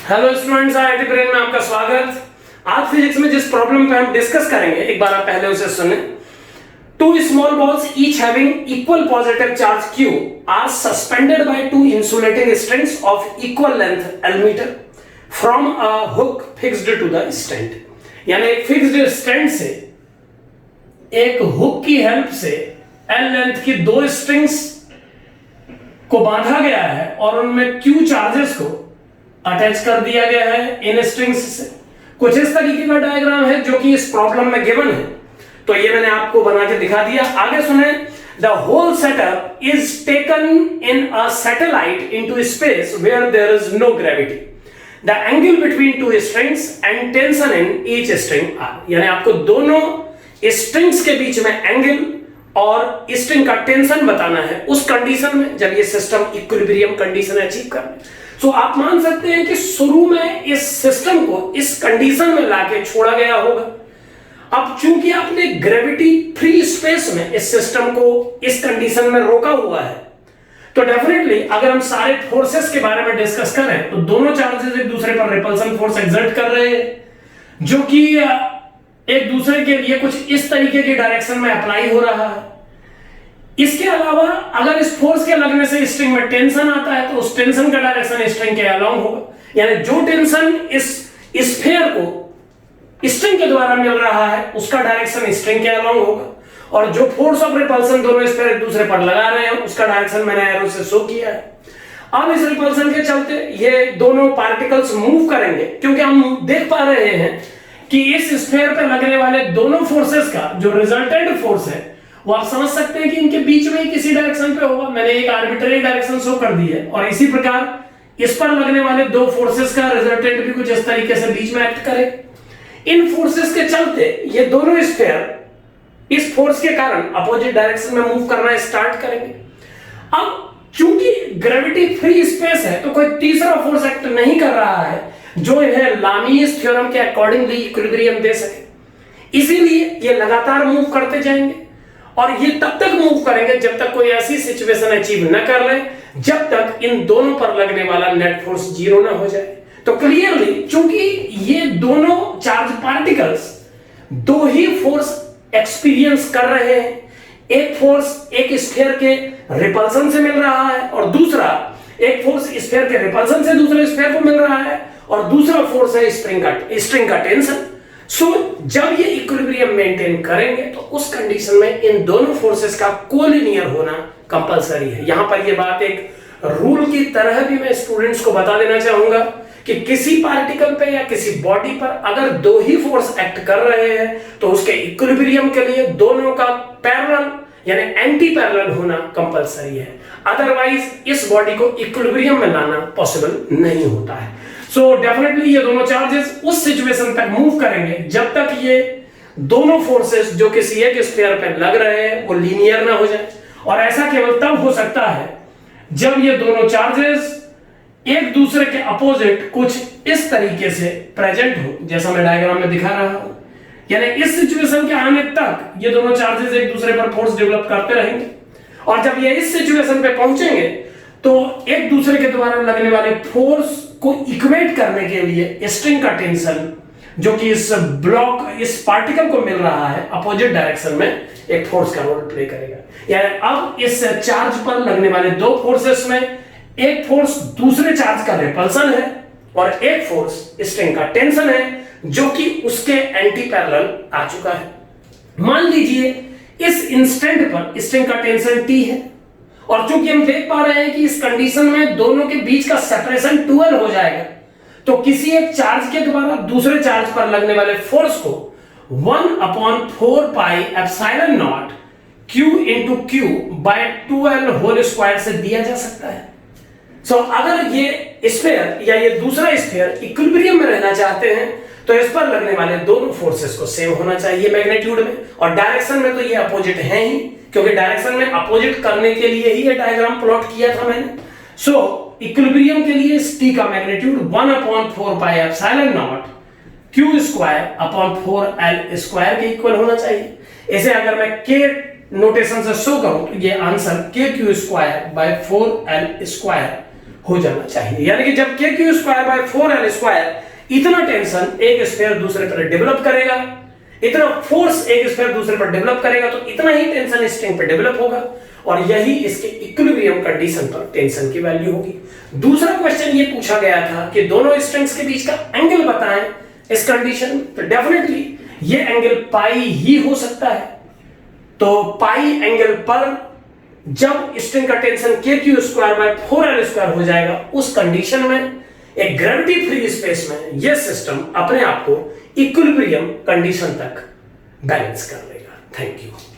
Hello students, IIT brain में आपका स्वागत। आज फिजिक्स में जिस प्रॉब्लम पे हम डिस्कस करेंगे, एक बार आप पहले उसे सुने। Two small balls each having equal positive charge Q are suspended by two insulating strings of equal length L metre from a hook fixed to the stand. यानी एक फिक्स्ड स्टैंड से एक हुक की हेल्प से L length की दो strings को बांधा गया है और उनमें Q चार्जेस को अटैच कर दिया गया है इन स्ट्रिंग्स से। कुछ इस तरीके का डायग्राम है जो कि इस प्रॉब्लम में गिवन है, तो ये मैंने आपको बना के दिखा दिया। आगे सुने। The whole setup is taken in a satellite into space where there is no gravity. The angle between two strings and tension in each string are. यानी आपको दोनों स्ट्रिंग्स के बीच में एंगल और स्ट्रिंग का टेंशन बताना है उस कंडीशन में जब ये सिस्टम इक्विलिब्रियम कंडीशन अचीव कर ले। तो आप मान सकते हैं कि शुरू में इस सिस्टम को इस कंडीशन में लाके छोड़ा गया होगा। अब चूंकि आपने ग्रेविटी फ्री स्पेस में इस सिस्टम को इस कंडीशन में रोका हुआ है, तो डेफिनेटली अगर हम सारे फोर्सेस के बारे में डिस्कस करें तो दोनों चार्जेस एक दूसरे पर रिपल्सन फोर्स एक्सर्ट कर रहे हैं जो कि एक दूसरे के लिए कुछ इस तरीके की डायरेक्शन में अप्लाई हो रहा है। इसके अलावा अगर इस फोर्स के लगने से स्ट्रिंग में टेंशन आता है तो उस टेंशन का डायरेक्शन स्ट्रिंग के अलोंग होगा। यानी जो टेंशन इस स्फीयर को स्ट्रिंग के द्वारा मिल रहा है उसका डायरेक्शन स्ट्रिंग के अलोंग होगा, और जो फोर्स ऑफ रिपल्सन दोनों स्फीयर एक दूसरे पर लगा रहे हैं उसका डायरेक्शन मैंने एरो से शो किया है। अब इस रिपल्सन के चलते ये दोनों पार्टिकल्स मूव करेंगे, क्योंकि हम देख पा रहे हैं कि इस स्फीयर पर लगने वाले दोनों फोर्सेस का जो रिजल्टेंट फोर्स है वो आप समझ सकते हैं कि इनके बीच में किसी डायरेक्शन पे होगा। मैंने एक आर्बिट्रेरी डायरेक्शन शो कर दी है, और इसी प्रकार इस पर लगने वाले दो फोर्सेस का रिजल्टेंट भी कुछ इस तरीके से बीच में एक्ट करे। इन फोर्सेस के चलते ये दोनों स्फीयर इस फोर्स के कारण अपोजिट डायरेक्शन में मूव करना स्टार्ट करेंगे। अब चूंकि ग्रेविटी फ्री स्पेस है तो कोई तीसरा फोर्स एक्ट नहीं कर रहा है जो इन्हें लामीज थ्योरम के अकॉर्डिंगली इक्विलिब्रियम दे सके। इसीलिए ये लगातार मूव करते जाएंगे, और ये तब तक मूव करेंगे जब तक कोई ऐसी सिचुएशन अचीव न कर ले जब तक इन दोनों पर लगने वाला नेट फोर्स जीरो ना हो जाए। तो क्लियरली चूंकि ये दोनों चार्ज पार्टिकल्स दो ही फोर्स एक्सपीरियंस कर रहे हैं, एक फोर्स एक स्फीयर के रिपल्सन से मिल रहा है और दूसरा एक फोर्स स्फीयर के रिपल्सन से दूसरे स्फीयर को मिल रहा है, और दूसरा फोर्स है स्ट्रिंग का टेंशन। सो जब ये इक्विलिब्रियम मेंटेन करेंगे तो उस कंडीशन में इन दोनों फोर्सेस का कोलिनियर होना कंपलसरी है। यहां पर ये बात एक रूल की तरह भी मैं स्टूडेंट्स को बता देना चाहूंगा कि किसी पार्टिकल पे या किसी बॉडी पर अगर दो ही फोर्स एक्ट कर रहे हैं तो उसके इक्विलिब्रियम के लिए दोनों का पैरेलल यानी एंटी पैरेलल होना कंपलसरी है। अदरवाइज इस बॉडी को इक्विलिब्रियम में लाना पॉसिबल नहीं होता है। सो डेफिनेटली ये दोनों चार्जेस उस सिचुएशन तक मूव करेंगे जब तक ये दोनों फोर्सेस जो किसी एक स्फीयर पे लग रहे हैं वो लीनियर ना हो जाए, और ऐसा केवल तब हो सकता है जब ये दोनों चार्जेस एक दूसरे के अपोजिट कुछ इस तरीके से प्रेजेंट हो, जैसा मैं डायग्राम में दिखा रहा हूं। यानी इस सिचुएशन के आने तक ये दोनों चार्जेस एक दूसरे पर फोर्स डेवलप करते रहेंगे, और जब ये इस सिचुएशन पे पहुंचेंगे तो एक दूसरे के द्वारा लगने वाले फोर्स को इक्वेट करने के लिए स्ट्रिंग का टेंशन जो कि इस पार्टिकल को मिल रहा है अपोजिट डायरेक्शन में एक फोर्स का रोल प्ले करेगा। यानी अब इस चार्ज पर लगने वाले दो फोर्सेस में एक फोर्स दूसरे चार्ज का रिपल्सन है और एक फोर्स स्ट्रिंग का टेंशन है जो कि उसके एंटी पैरेलल आ चुका है। मान लीजिए इस इंस्टेंट पर स्ट्रिंग का टेंशन T है, और चूंकि हम देख पा रहे हैं कि इस कंडीशन में दोनों के बीच का सेपरेशन 12 हो जाएगा, तो किसी एक चार्ज के द्वारा दूसरे चार्ज पर लगने वाले फोर्स को 1/4 pi epsilon nought Q into Q by 2L whole square से दिया जा सकता है। सो अगर ये स्फीयर या ये दूसरा स्फीयर इक्विलिब्रियम में रहना चाहते हैं तो इस पर लगने वाले दोनों फोर्सेस को सेम होना चाहिए मैग्नीट्यूड में, और डायरेक्शन में तो ये अपोजिट है ही, क्योंकि डायरेक्शन में अपोजिट करने के लिए ही ये डायग्राम प्लॉट किया था मैंने। सो इक्विलिब्रियम के लिए T का magnitude 1/4 pi epsilon nought Q square upon 4L square के इक्वल होना चाहिए। इसे अगर मैं K नोटेशन से शो करूं तो ये answer KQ square by 4L square हो जाना चाहिए। यानी कि जब के Q square by 4L square, इतना टेंशन एक स्फीयर दूसरे पर डेवलप करेगा, इतना फोर्स एक स्फीयर दूसरे पर डेवलप करेगा, तो इतना ही टेंशन स्ट्रिंग पर डेवलप होगा, और यही इसके इक्विलिब्रियम कंडीशन पर टेंशन की वैल्यू होगी। दूसरा क्वेश्चन ये पूछा गया था कि दोनों स्ट्रिंग्स के बीच का एंगल बताएं इस कंडीशन, तो डेफिनेटली ये एंगल पाई ही हो सकता है। तो पाई एंगल पर जब स्ट्रिंग का टेंशन के Q square by 4L square हो जाएगा, उस कंडीशन में एक ग्रेविटी फ्री स्पेस में यह सिस्टम अपने आप को इक्विलिब्रियम कंडीशन तक बैलेंस कर लेगा। Thank you.